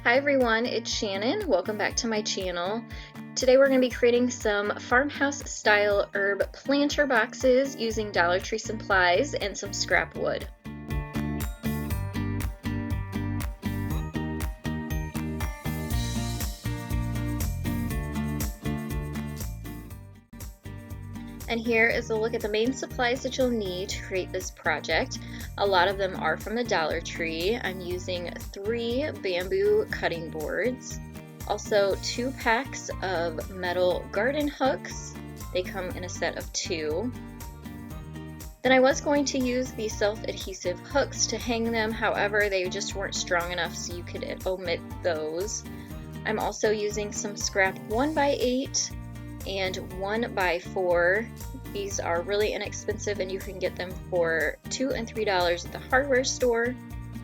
Hi everyone, it's Shannon. Welcome back to my channel. Today we're going to be creating some farmhouse style herb planter boxes using Dollar Tree supplies and some scrap wood. And here is a look at the main supplies that you'll need to create this project. A lot of them are from the Dollar Tree. I'm using 3 bamboo cutting boards, also 2 packs of metal garden hooks. They come in a set of 2. Then I was going to use the self-adhesive hooks to hang them, however they just weren't strong enough, so you could omit those. I'm also using some scrap 1x8 and 1x4. These are really inexpensive and you can get them for $2 and $3 at the hardware store.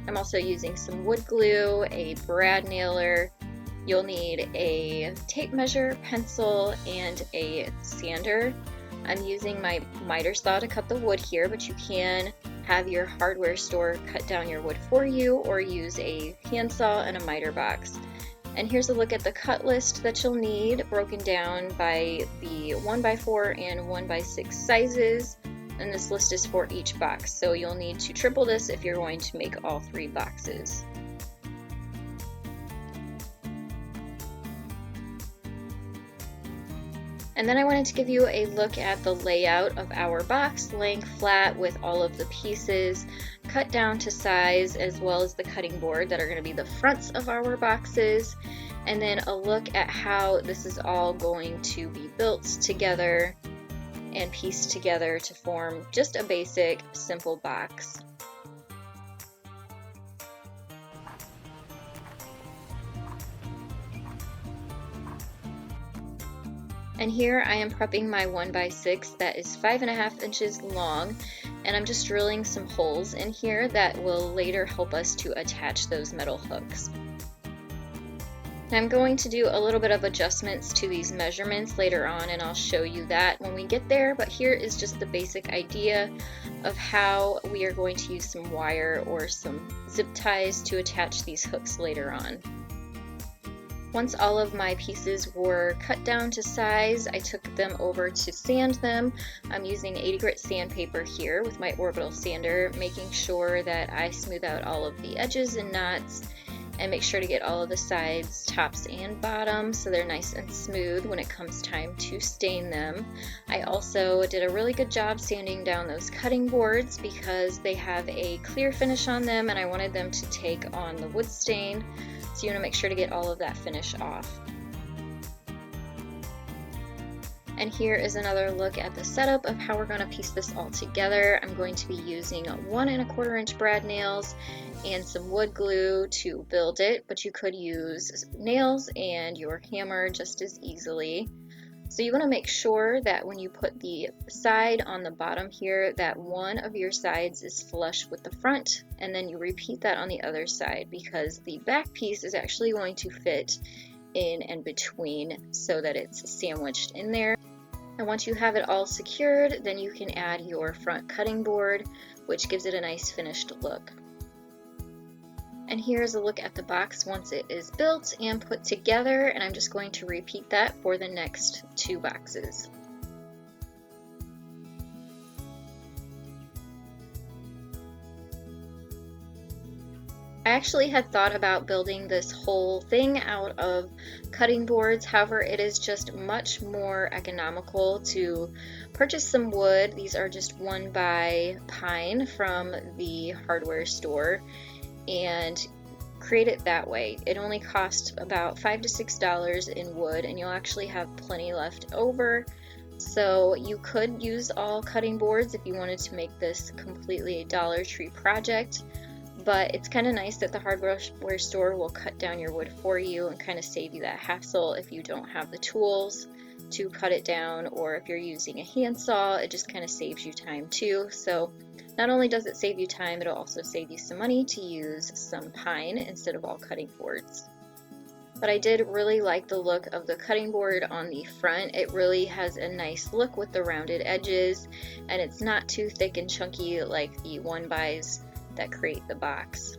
I'm also using some wood glue, a brad nailer. You'll need a tape measure, pencil, and a sander. I'm using my miter saw to cut the wood here, but you can have your hardware store cut down your wood for you or use a handsaw and a miter box. And here's a look at the cut list that you'll need, broken down by the 1x4 and 1x6 sizes. And this list is for each box, so you'll need to triple this if you're going to make all 3 boxes. And then I wanted to give you a look at the layout of our box, laying flat with all of the pieces cut down to size, as well as the cutting board that are going to be the fronts of our boxes, and then a look at how this is all going to be built together and pieced together to form just a basic, simple box. And here I am prepping my 1x6 that is 5.5 inches long, and I'm just drilling some holes in here that will later help us to attach those metal hooks. Now I'm going to do a little bit of adjustments to these measurements later on, and I'll show you that when we get there, but here is just the basic idea of how we are going to use some wire or some zip ties to attach these hooks later on. Once all of my pieces were cut down to size, I took them over to sand them. I'm using 80 grit sandpaper here with my orbital sander, making sure that I smooth out all of the edges and knots and make sure to get all of the sides, tops, and bottoms so they're nice and smooth when it comes time to stain them. I also did a really good job sanding down those cutting boards because they have a clear finish on them and I wanted them to take on the wood stain. So you want to make sure to get all of that finish off. And here is another look at the setup of how we're going to piece this all together. I'm going to be using 1¼ inch brad nails and some wood glue to build it, but you could use nails and your hammer just as easily. So you want to make sure that when you put the side on the bottom here, that one of your sides is flush with the front, and then you repeat that on the other side because the back piece is actually going to fit in and between so that it's sandwiched in there. And once you have it all secured, then you can add your front cutting board, which gives it a nice finished look. And here's a look at the box once it is built and put together, and I'm just going to repeat that for the next 2 boxes. I actually had thought about building this whole thing out of cutting boards, however it is just much more economical to purchase some wood. These are just 1x pine from the hardware store, and create it that way. It only costs about $5 to $6 in wood, and you'll actually have plenty left over. So you could use all cutting boards if you wanted to make this completely a Dollar Tree project, but it's kind of nice that the hardware store will cut down your wood for you and kind of save you that hassle if you don't have the tools to cut it down, or if you're using a handsaw, it just kind of saves you time too. So not only does it save you time, it'll also save you some money to use some pine instead of all cutting boards. But I did really like the look of the cutting board on the front. It really has a nice look with the rounded edges, and it's not too thick and chunky like the 1x's that create the box.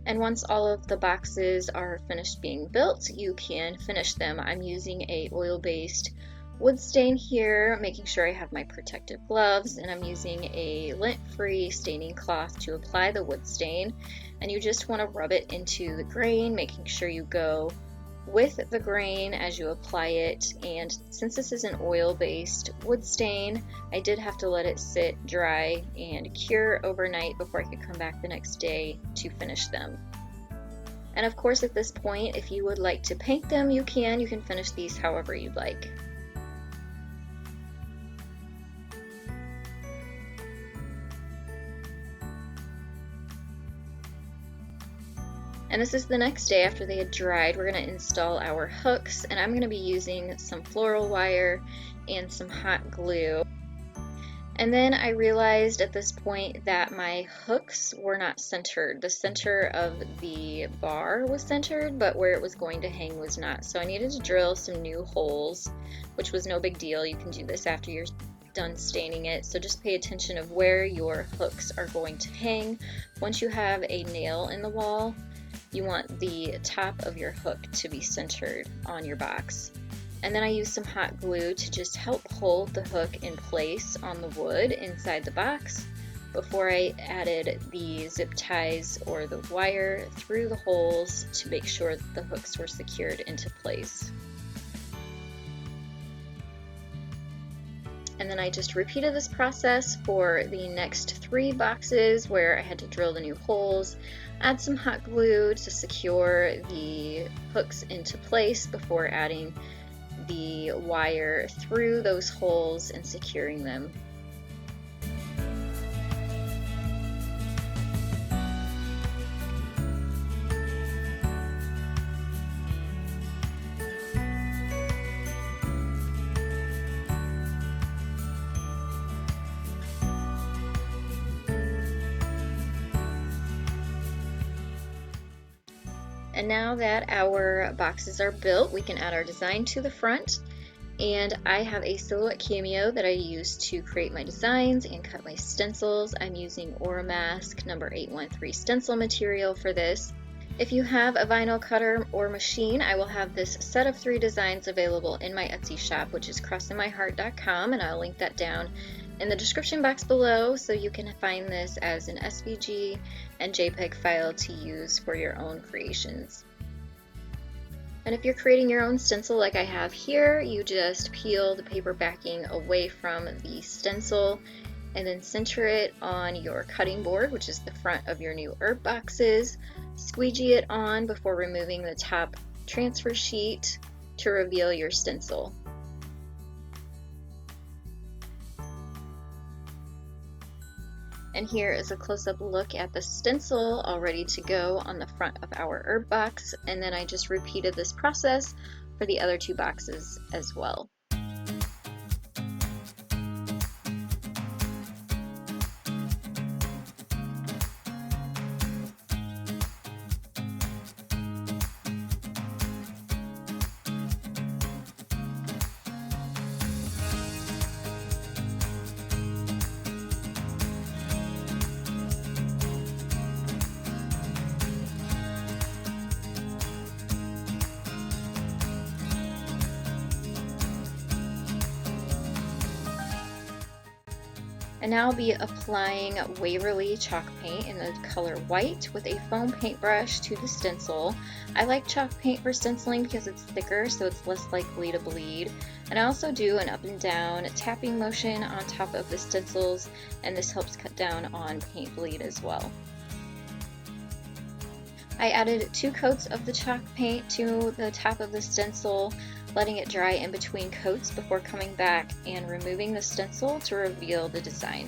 And once all of the boxes are finished being built, you can finish them. I'm using a oil-based wood stain here, making sure I have my protective gloves, and I'm using a lint-free staining cloth to apply the wood stain. And you just want to rub it into the grain, making sure you go with the grain as you apply it. And since this is an oil-based wood stain, I did have to let it sit dry and cure overnight before I could come back the next day to finish them. And of course, at this point, if you would like to paint them, you can finish these however you'd like. And this is the next day after they had dried. We're going to install our hooks, and I'm going to be using some floral wire and some hot glue. And then I realized at this point that my hooks were not centered. The center of the bar was centered, but where it was going to hang was not. So I needed to drill some new holes, which was no big deal. You can do this after you're done staining it. So just pay attention of where your hooks are going to hang. Once you have a nail in the wall, you want the top of your hook to be centered on your box. And then I used some hot glue to just help hold the hook in place on the wood inside the box before I added the zip ties or the wire through the holes to make sure that the hooks were secured into place. And then I just repeated this process for the next 3 boxes where I had to drill the new holes, add some hot glue to secure the hooks into place before adding the wire through those holes and securing them. And now that our boxes are built, we can add our design to the front. And I have a silhouette cameo that I use to create my designs and cut my stencils. I'm using Oramask number 813 stencil material for this. If you have a vinyl cutter or machine, I will have this set of 3 designs available in my Etsy shop, which is crossinmyheart.com, and I'll link that down in the description box below so you can find this as an SVG and JPEG file to use for your own creations. And if you're creating your own stencil like I have here, you just peel the paper backing away from the stencil and then center it on your cutting board, which is the front of your new herb boxes. Squeegee it on before removing the top transfer sheet to reveal your stencil. And here is a close-up look at the stencil all ready to go on the front of our herb box. And then I just repeated this process for the other 2 boxes as well. And now I'll be applying Waverly chalk paint in the color white with a foam paintbrush to the stencil. I like chalk paint for stenciling because it's thicker, so it's less likely to bleed. And I also do an up and down tapping motion on top of the stencils, and this helps cut down on paint bleed as well. I added 2 coats of the chalk paint to the top of the stencil, letting it dry in between coats before coming back and removing the stencil to reveal the design.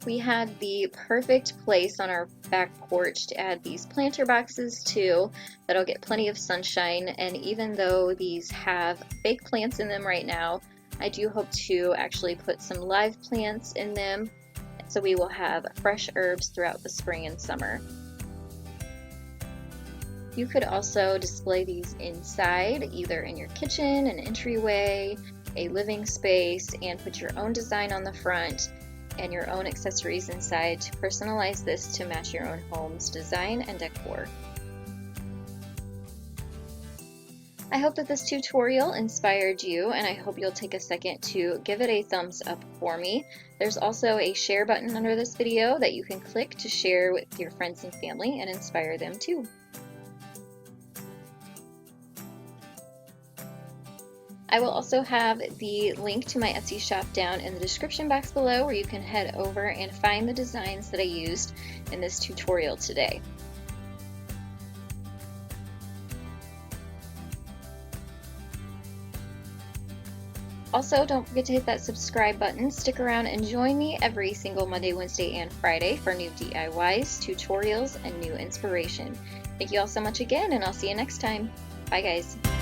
we had the perfect place on our back porch to add these planter boxes too. That'll get plenty of sunshine, and even though these have fake plants in them right now, I do hope to actually put some live plants in them, so we will have fresh herbs throughout the spring and summer. You could also display these inside, either in your kitchen, an entryway, a living space, and put your own design on the front and your own accessories inside to personalize this to match your own home's design and decor. I hope that this tutorial inspired you, and I hope you'll take a second to give it a thumbs up for me. There's also a share button under this video that you can click to share with your friends and family and inspire them too. I will also have the link to my Etsy shop down in the description box below, where you can head over and find the designs that I used in this tutorial today. Also, don't forget to hit that subscribe button. Stick around and join me every single Monday, Wednesday, and Friday for new DIYs, tutorials, and new inspiration. Thank you all so much again, and I'll see you next time. Bye guys.